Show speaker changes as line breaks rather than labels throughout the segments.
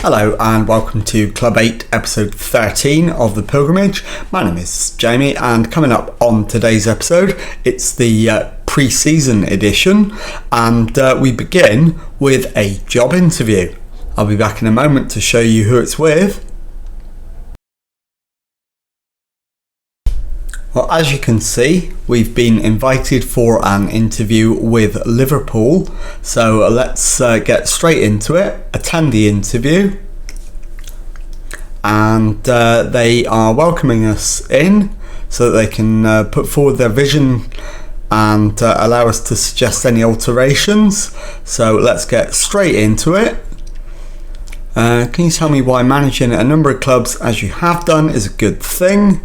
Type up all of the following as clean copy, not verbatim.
Hello and welcome to Club 8 episode 13 of The Pilgrimage. My name is Jamie, and coming up on today's episode it's the pre-season edition, and we begin with a job interview. I'll be back in a moment to show you who it's with. Well, as you can see, we've been invited for an interview with Liverpool, so let's get straight into it, attend the interview, and they are welcoming us in so that they can put forward their vision and allow us to suggest any alterations. So let's get straight into it. Can you tell me why managing a number of clubs as you have done is a good thing?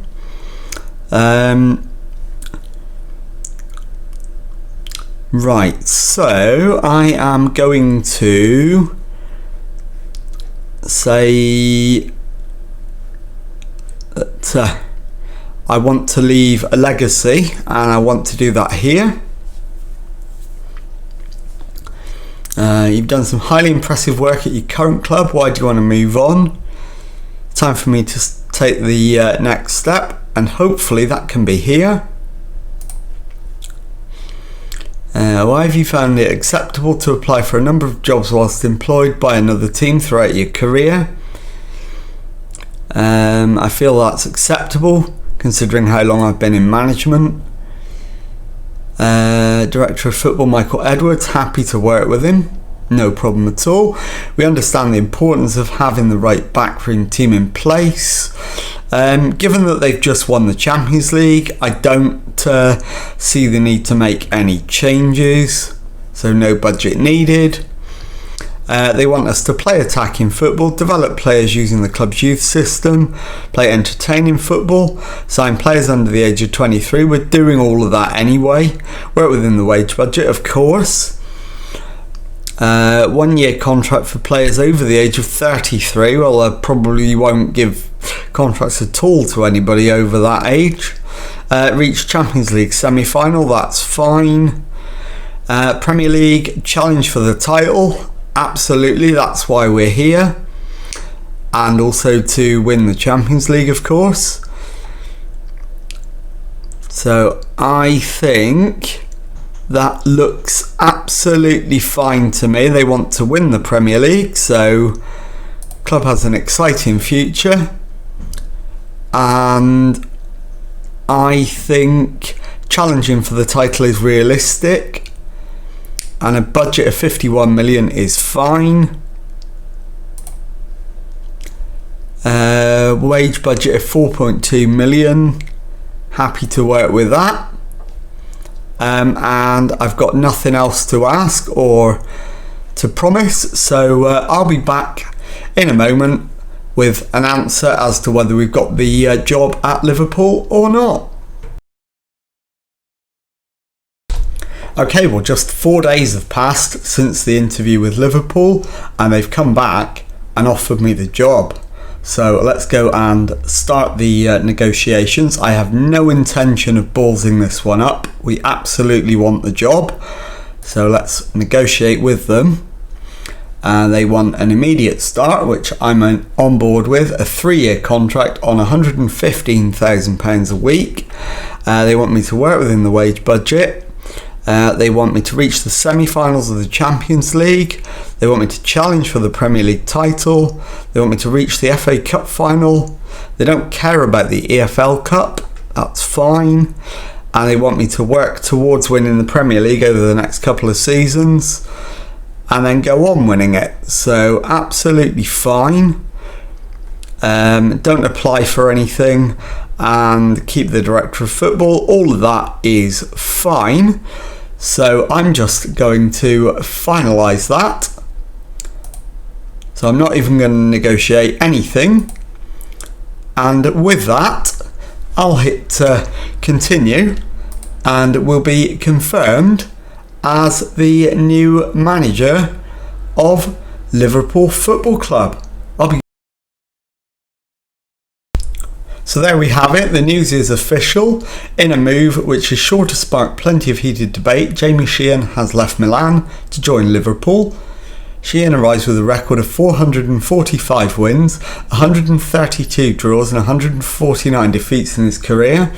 Right, so I am going to say that I want to leave a legacy, and I want to do that here. You've done some highly impressive work at your current club. Why do you want to move on? Time for me to take the next step, and hopefully that can be here. Why have you found it acceptable to apply for a number of jobs whilst employed by another team throughout your career? I feel that's acceptable considering how long I've been in management. Director of Football Michael Edwards, happy to work with him, no problem at all. We understand the importance of having the right backroom team in place. Given that they've just won the Champions League, I don't see the need to make any changes, so no budget needed. They want us to play attacking football, develop players using the club's youth system, play entertaining football, sign players under the age of 23. We're doing all of that anyway. Work within the wage budget, of course. 1 year contract for players over the age of 33. Well, I probably won't give contracts at all to anybody over that age. Reach Champions League semi-final, that's fine. Premier League challenge for the title, absolutely, that's why we're here, and also to win the Champions League, of course. So I think that looks absolutely fine to me. They want to win the Premier League, so club has an exciting future, and I think challenging for the title is realistic, and a budget of 51 million is fine. Wage budget of 4.2 million, happy to work with that. And I've got nothing else to ask or to promise, so I'll be back in a moment with an answer as to whether we've got the job at Liverpool or not. Okay, well, just 4 days have passed since the interview with Liverpool, and they've come back and offered me the job. So let's go and start the negotiations. I have no intention of ballsing this one up. We absolutely want the job, so let's negotiate with them. They want an immediate start, which I'm on board with, a 3-year contract on £115,000 a week. They want me to work within the wage budget. They want me to reach the semi-finals of the Champions League. They want me to challenge for the Premier League title. They want me to reach the FA Cup final. They don't care about the EFL Cup, that's fine. And they want me to work towards winning the Premier League over the next couple of seasons, and then go on winning it. So absolutely fine. Don't apply for anything and keep the director of football. All of that is fine. So I'm just going to finalise that. So I'm not even going to negotiate anything. And with that, I'll hit continue, and will be confirmed as the new manager of Liverpool Football Club. So there we have it, the news is official. In a move which is sure to spark plenty of heated debate, Jamie Sheehan has left Milan to join Liverpool. Sheehan arrives with a record of 445 wins, 132 draws and 149 defeats in his career.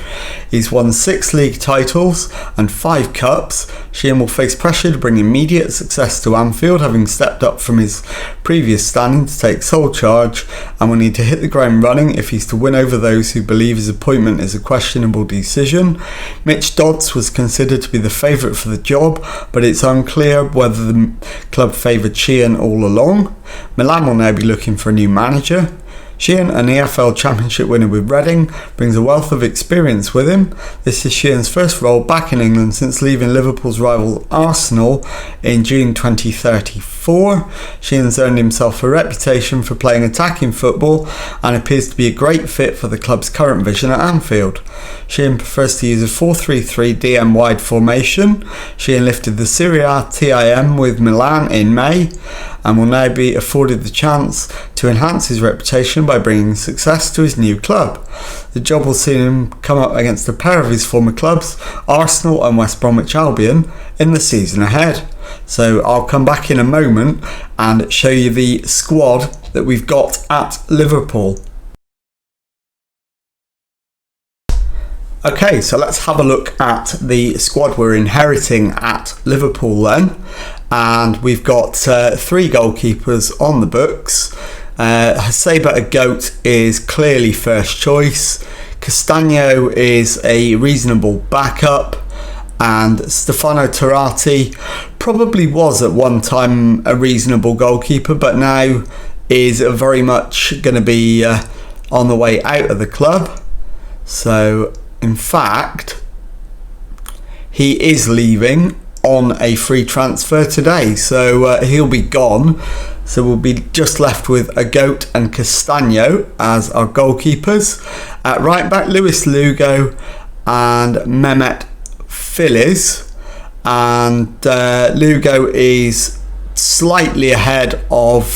He's won 6 league titles and 5 cups. Sheehan will face pressure to bring immediate success to Anfield, having stepped up from his previous standing to take sole charge, and will need to hit the ground running if he's to win over those who believe his appointment is a questionable decision. Mitch Dodds was considered to be the favourite for the job, but it's unclear whether the club favoured Sheehan all along. Milan will now be looking for a new manager. Sheehan, an EFL Championship winner with Reading, brings a wealth of experience with him. This is Sheehan's first role back in England since leaving Liverpool's rival Arsenal in June 2034. Sheehan's earned himself a reputation for playing attacking football and appears to be a great fit for the club's current vision at Anfield. Sheehan prefers to use a 4-3-3 DM wide formation. Sheehan lifted the Serie A TIM with Milan in May and will now be afforded the chance to enhance his reputation by bringing success to his new club. The job will see him come up against a pair of his former clubs, Arsenal and West Bromwich Albion, in the season ahead. So I'll come back in a moment and show you the squad that we've got at Liverpool. Okay, so let's have a look at the squad we're inheriting at Liverpool then. And we've got 3 goalkeepers on the books. Haseba Agoat is clearly first choice. Castagno is a reasonable backup. And Stefano Turati probably was at one time a reasonable goalkeeper, but now is very much going to be on the way out of the club. So, in fact, he is leaving on a free transfer today, so he'll be gone. So we'll be just left with Agoat and Castagno as our goalkeepers. At right back, Luis Lugo and Mehmet Filiz, and Lugo is slightly ahead of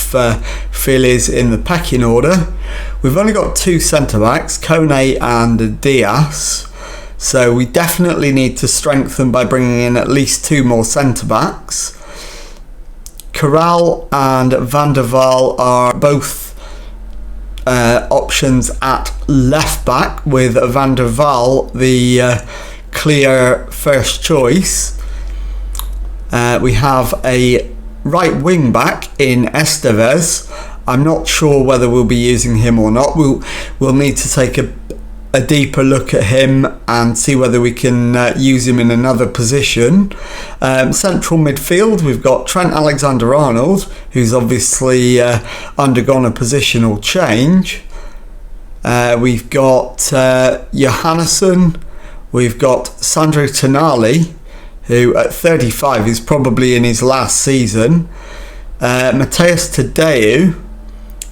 Filiz in the pecking order. We've only got 2 centre-backs, Kone and Diaz, so we definitely need to strengthen by bringing in at least 2 more centre-backs. Corral and Van der Waal are both options at left-back, with Van der Waal the clear first choice. We have a right wing back in Estevez. I'm not sure whether we'll be using him or not. We'll need to take a deeper look at him and see whether we can use him in another position. Central midfield, we've got Trent Alexander-Arnold, who's obviously undergone a positional change. We've got Johannesson. We've got Sandro Tonali, who at 35 is probably in his last season. Mateus Tadeu,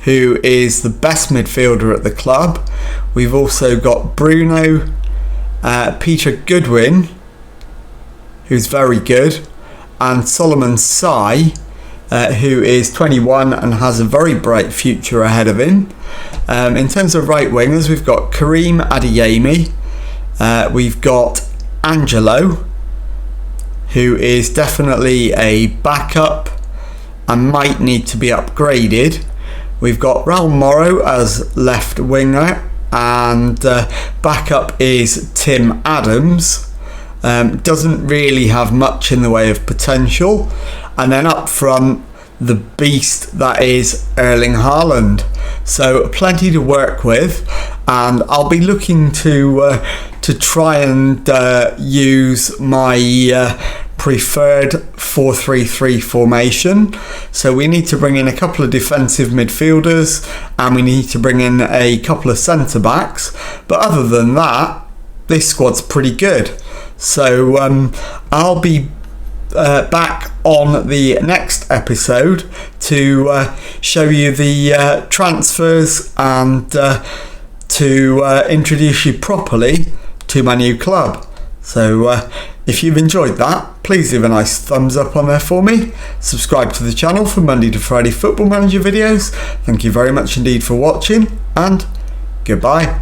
who is the best midfielder at the club. We've also got Bruno, Peter Goodwin, who's very good, and Solomon Sai, who is 21 and has a very bright future ahead of him. In terms of right wingers, we've got Karim Adeyemi, we've got Angelo, who is definitely a backup and might need to be upgraded. We've got Raul Morro as left winger, and backup is Tim Adams. Doesn't really have much in the way of potential. And then up front, the beast that is Erling Haaland. So plenty to work with, and I'll be looking to try and use my preferred 4-3-3 formation. So we need to bring in a couple of defensive midfielders, and we need to bring in a couple of centre backs. But other than that, this squad's pretty good. So I'll be back on the next episode to show you the transfers and to introduce you properly to my new club. So if you've enjoyed that, please leave a nice thumbs up on there for me. Subscribe to the channel for Monday to Friday Football Manager videos. Thank you very much indeed for watching, and goodbye.